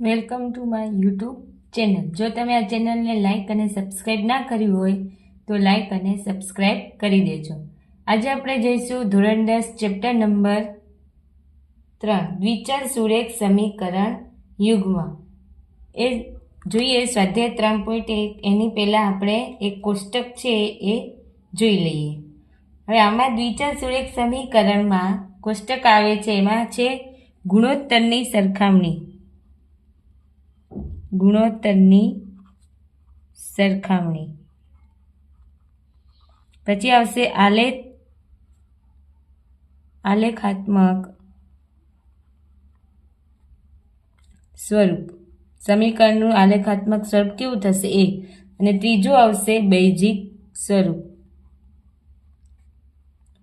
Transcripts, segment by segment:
Welcome to my YouTube channel. જો તમે આ ચેનલને લાઇક અને સબસ્ક્રાઈબ ના કર્યું હોય તો લાઇક અને સબસ્ક્રાઈબ કરી દેજો. આજે આપણે જઈશું ધોરણ 10 ચેપ્ટર નંબર 3 દ્વિચલ સુરેખ સમીકરણ યુગ્મ. એ જોઈએ સ્વાધ્યાય 3.1. એની પહેલાં આપણે એક કોષ્ટક છે એ જોઈ લઈએ. હવે આમાં દ્વિચલ સુરેખ સમીકરણમાં કોષ્ટક આવે છે, એમાં છે ગુણોત્તરની સરખામણી. પછી આવશે આલેખાત્મક સ્વરૂપ. સમીકરણનું આલેખાત્મક સ્વરૂપ કેવું થશે એ. અને ત્રીજું આવશે બેઝિક સ્વરૂપ.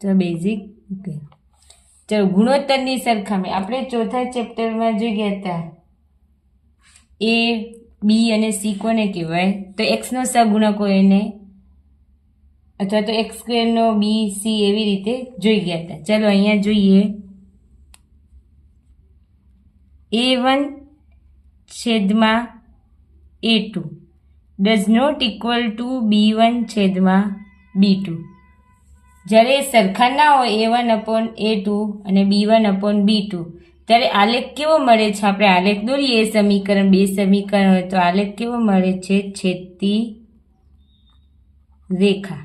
તો બેઝિક ઓકે. ચલો, ગુણોત્તરની સરખામણી આપણે ચોથા ચેપ્ટરમાં જોઈ ગયા હતા. એ, બી અને સી કોને કહેવાય? તો એક્સનો સહગુણક હોય એને, અથવા તો એક્સ સ્ક્વેરનો બી સી એવી રીતે જોઈ ગયા હતા. ચાલો અહીંયા જોઈએ. A1 છેદમાં A2 does not equal two B1 છેદમાં B2. જ્યારે સરખા ના હોય A1/A2 અને B1/B2, ત્યારે આલેખ કેવો મળે છે? આપણે આલેખ દોરીએ. સમીકરણ, બે સમીકરણ હોય તો આલેખ કેવો મળે છે? છેદતી રેખા.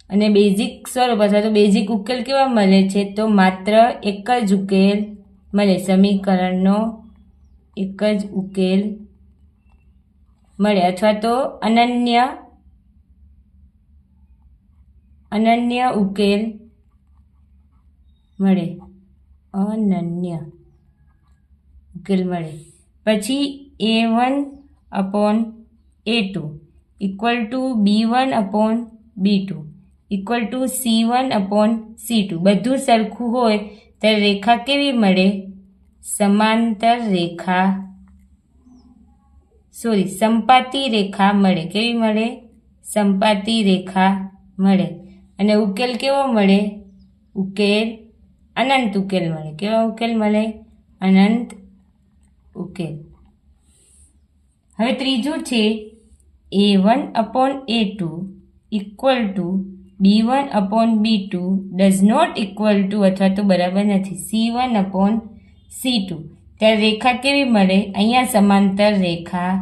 અને બેઝિક સ્વરૂપ અથવા તો બેઝિક ઉકેલ કેવા મળે છે? તો માત્ર એક જ ઉકેલ મળે. સમીકરણનો એક જ ઉકેલ મળે, અથવા તો અનન્ય ઉકેલ મળે. અનન્ય ઉકેલ મળે. પછી A1/A2 equal to B1/B2 equal to C1/C2. બધું સરખું હોય ત્યારે રેખા કેવી મળે? સંપાતી રેખા મળે. કેવી મળે? સંપાતી રેખા મળે. અને ઉકેલ કેવો મળે? અનંત ઉકેલ મળે. કેવો ઉકેલ મળે? અનંત ઉકેલ. હવે ત્રીજું છે A1/A2 equal to B1/B2 does not equal to અથવા તો બરાબર નથી C1/C2. ત્યારે રેખા કેવી મળે? અહીંયા સમાંતર રેખા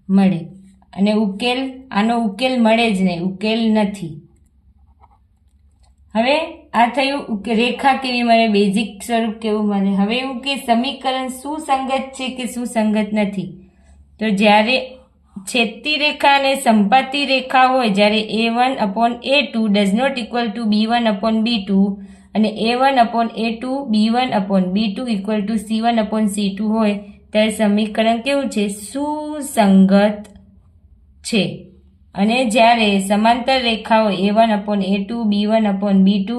મળે. અને ઉકેલ, આનો ઉકેલ મળે જ નહીં, ઉકેલ નથી. હવે આ થયું રેખા કેવી મળે, બેઝિક સ્વરૂપ કેવું મળે. હવે એવું કે સમીકરણ સુસંગત છે કે સુસંગત નથી. તો જ્યારે છેદતી રેખા અને સંપાતી રેખા હોય, જ્યારે A1/A2 does not equal to B1/B2 અને A1/A2 B1/B2 equal to C1/C2 હોય, ત્યારે સમીકરણ કેવું છે? સુસંગત છે. અને જ્યારે સમાંતર રેખા હોય A1/A2 B1/B2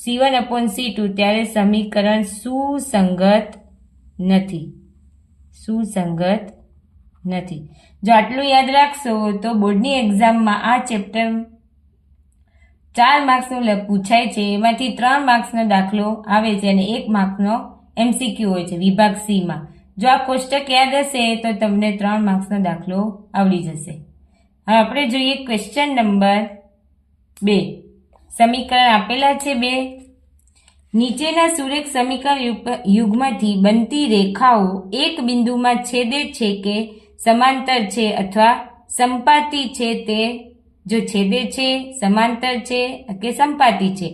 C1/C2, ત્યારે સમીકરણ સુસંગત નથી. જો આટલું યાદ રાખશો તો બોર્ડની એક્ઝામમાં આ ચેપ્ટર 4 માર્ક્સનું પૂછાય છે. એમાંથી 3 માર્ક્સનો દાખલો આવે છે અને 1 માર્કનો MCQ હોય છે વિભાગ C માં. જો આ કોષ્ટક યાદ હશે તો તમને 3 માર્ક્સનો દાખલો આવડી જશે. હવે આપણે જોઈએ ક્વેશ્ચન નંબર 2. સમીકરણ આપેલા છે 2. નીચેના સુરેખ સમીકરણ યુગ્મથી બનતી રેખાઓ એક બિંદુમાં છેદે છે કે સમાંતર છે અથવા સંપાતી છે, તે જો છેદે છે, સમાંતર છે કે સંપાતી છે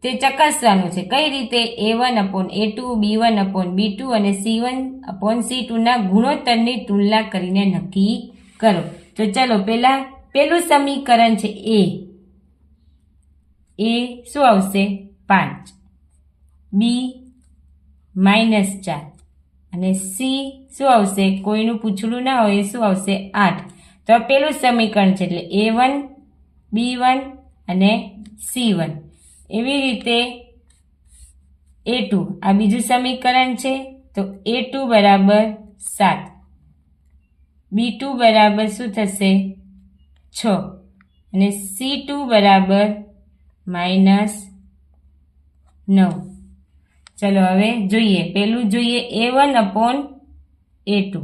તે ચકાસવાનું છે. કઈ રીતે? A1/A2 B1/B2 અને C1/C2 ના ગુણોત્તરની તુલના કરીને નક્કી કરો. તો ચાલો પેલું સમીકરણ છે A શું આવશે? 5, B -4 અને C શું આવશે? કોઈનું પૂછડું ના હોય, શું આવશે? 8. તો પેલું સમીકરણ છે એટલે A1 B1 અને C1. એવી રીતે A2 આ બીજું સમીકરણ છે. તો A2 બરાબર 7, B2 બરાબર શું થશે? 6 અને C2 બરાબર -9. ચલો હવે જોઈએ, પહેલું જોઈએ A1/A2.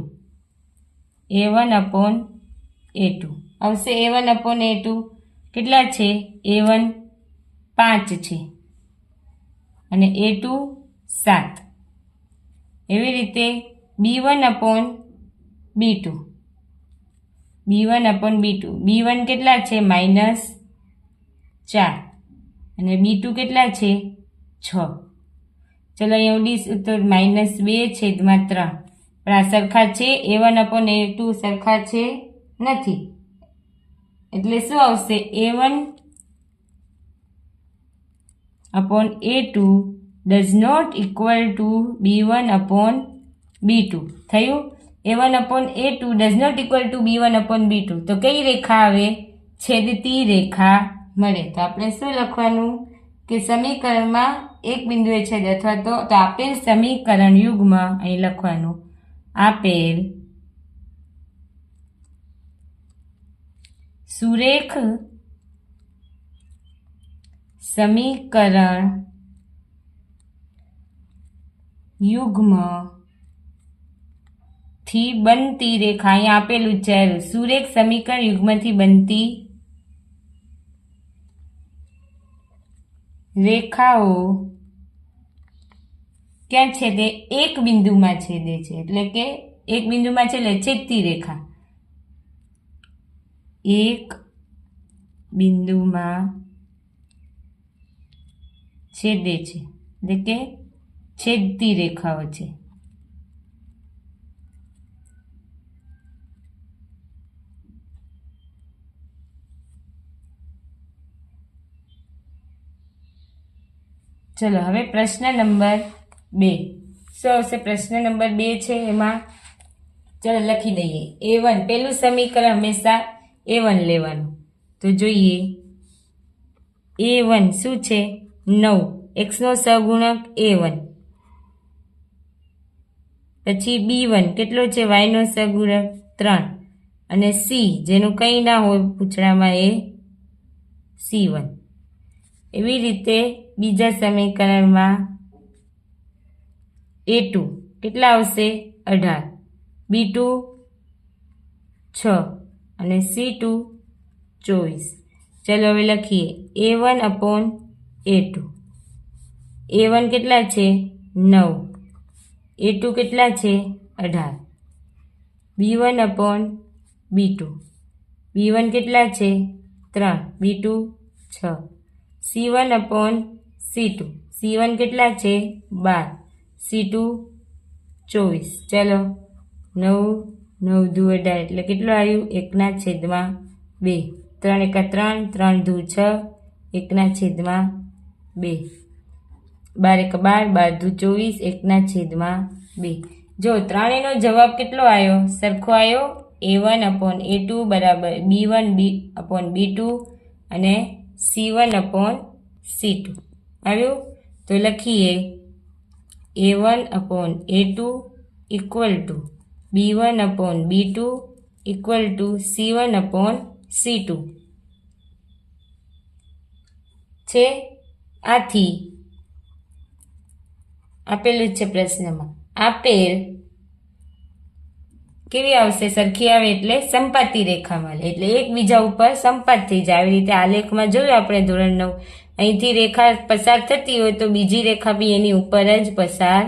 A1/A2 આવશે. A1/A2 કેટલા છે? A1 5 છે અને A2 7. એવી રીતે B1/B2. B1 કેટલા છે? -4 અને B2 કેટલા છે? 6. ચલો અહીંયા ઉડીશું તો -2/3. પણ આ સરખા છે? A1/A2 સરખા છે નથી, એટલે શું આવશે? A1/A2 does not equal to B1/B2. થયું? A1/A2 does not equal to B1/B2. તો કઈ રેખા આવે? છેદતી રેખા મળે. તો આપણે શું લખવાનું કે સમીકરણમાં એક બિંદુએ છેદ અથવા તો આપેલ સમીકરણ યુગમાં અહીં લખવાનું આપેલ સુરેખ સમીકરણ યુગ્મ થી બનતી રેખા, અહીંયા આપેલું છે સુરેખ સમીકરણ યુગ્મથી બનતી રેખાઓ ક્યાં છેદે? એક બિંદુમાં છેદે છે, એટલે કે એક બિંદુમાં છે એટલે છેદતી રેખા. એક બિંદુમાં છેદે છે એટલે કે છેદતી રેખાઓ છે. ચલો હવે પ્રશ્ન નંબર 2. શું આવશે? પ્રશ્ન નંબર 2 છે એમાં ચલો લખી દઈએ. A1 પહેલું સમીકરણ હંમેશા A1 લેવાનું. તો જોઈએ A1 શું છે? 9. x નો સહગુણક A1. પછી B1 કેટલો છે? y નો સહગુણક 3 અને C જેનું કંઈ ના હોય પૂછડામાં એ C1. એવી રીતે બીજા સમીકરણમાં A2 કેટલા આવશે? 18. B2 6 અને C2 24. ચલો હવે લખીએ A1/A2. A1 કેટલા છે? 9. A2 કેટલા છે? 18. B1/B2. B1 કેટલા છે? 3. B2 6. C1/C2. C1 કેટલા છે? 12. C2 24. ચલો 9 9 દુ 18 એટલે કેટલું આવ્યું? 1/2. 3 × 3 3 દુ 6 1/2. 12 × 12 12 દુ 24 1/2. જો ત્રણેયનો જવાબ કેટલો આવ્યો? સરખો આવ્યો. A1/A2 બરાબર B1/B2 અને C1/C2 આવ્યું. તો લખીએ A1/A2 equal to B1/B2 equal to C1/C2 છે. આથી આપેલું છે પ્રશ્નમાં. આપેલ કેવી આવશે? સરખી આવે એટલે સંપાતી રેખા મળે, એટલે એકબીજા ઉપર સંપાત થઈ જાય. આવી રીતે આલેખમાં જોયું આપણે ધોરણ 9. અહીંથી રેખા પસાર થતી હોય તો બીજી રેખા બી એની ઉપર જ પસાર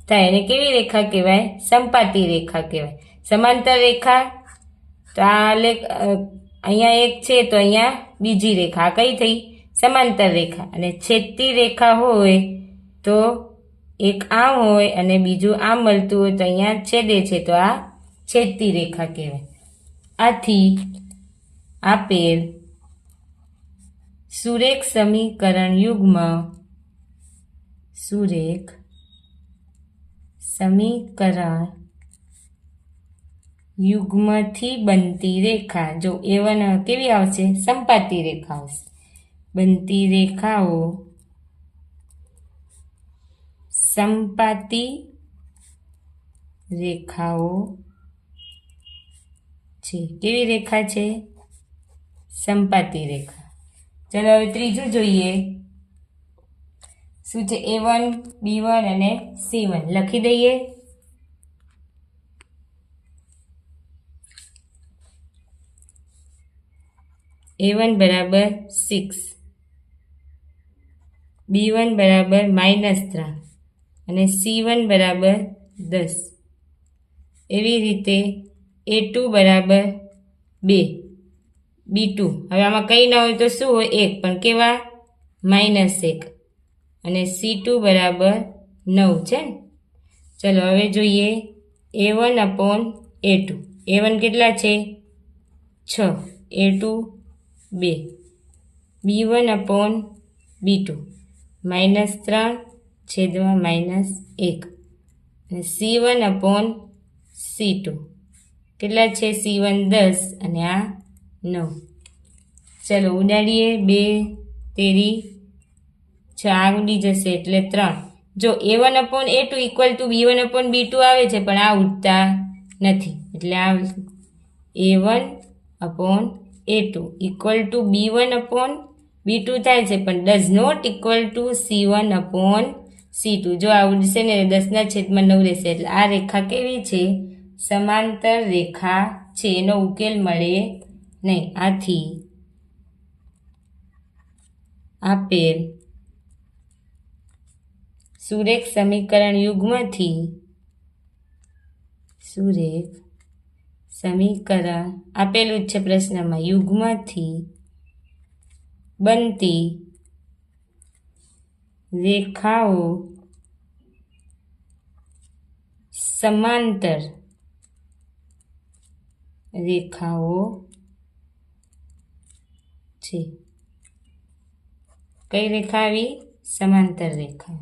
થાય. એને કેવી રેખા કહેવાય? સંપાતી રેખા કહેવાય. સમાંતર રેખા તો આ આલેખ અહીંયા એક છે તો અહીંયા બીજી રેખા કઈ થઈ? સમાંતર રેખા. અને છેદતી રેખા હોય તો એક આમ હોય અને બીજું આમ મળતું હોય તો અહીંયા છેદે છે તો આ છેદતી રેખા કહેવાય. આથી આપેલ સુરેખ સમીકરણ યુગ્મથી બનતી રેખા, જો A1 કેવી આવશે? સંપાતી રેખા આવશે. બનતી રેખાઓ સંપાતી રેખાઓ છે. કેવી રેખા છે? સંપાતી રેખા. ચલો હવે ત્રીજું જોઈએ. શું છે? A1, B1 અને C1 લખી દઈએ. A1 બરાબર 6, B1 બરાબર -3 અને C1 બરાબર 10. એવી રીતે A2 બરાબર 2, B2 હવે આમાં કંઈ ના હોય તો શું હોય? 1, પણ કેવા? -1 અને C2 બરાબર 9 છે ને. ચલો હવે જોઈએ A1/A2. A1 કેટલા છે? 6, A2 2, B1/B2 -3 છેદમાં -1 અને C1/C2 કેટલા છે? C1 10 અને આ 9. ચલો ઉડાડીએ, 2 તેરી 4 ઉડી જશે એટલે 3. જો A1/A2 ઇક્વલ ટુ B1/B2 આવે છે, પણ આ ઉડતા નથી, એટલે આ A1/A2 ઇક્વલ ટુ B1/B2 થાય છે, પણ does not equal two C1/C2. જો આ ઉડશે ને 10/9 રહેશે, એટલે આ રેખા કેવી છે? સમાંતર રેખા છે, એનો ઉકેલ મળે નહીં. આથી આપેલ સુરેખ સમીકરણ આપેલું જ છે પ્રશ્નમાં, યુગ્મથી બનતી રેખાઓ સમાંતર રેખાઓ છે. કઈ રેખા આવી? સમાંતર રેખાઓ.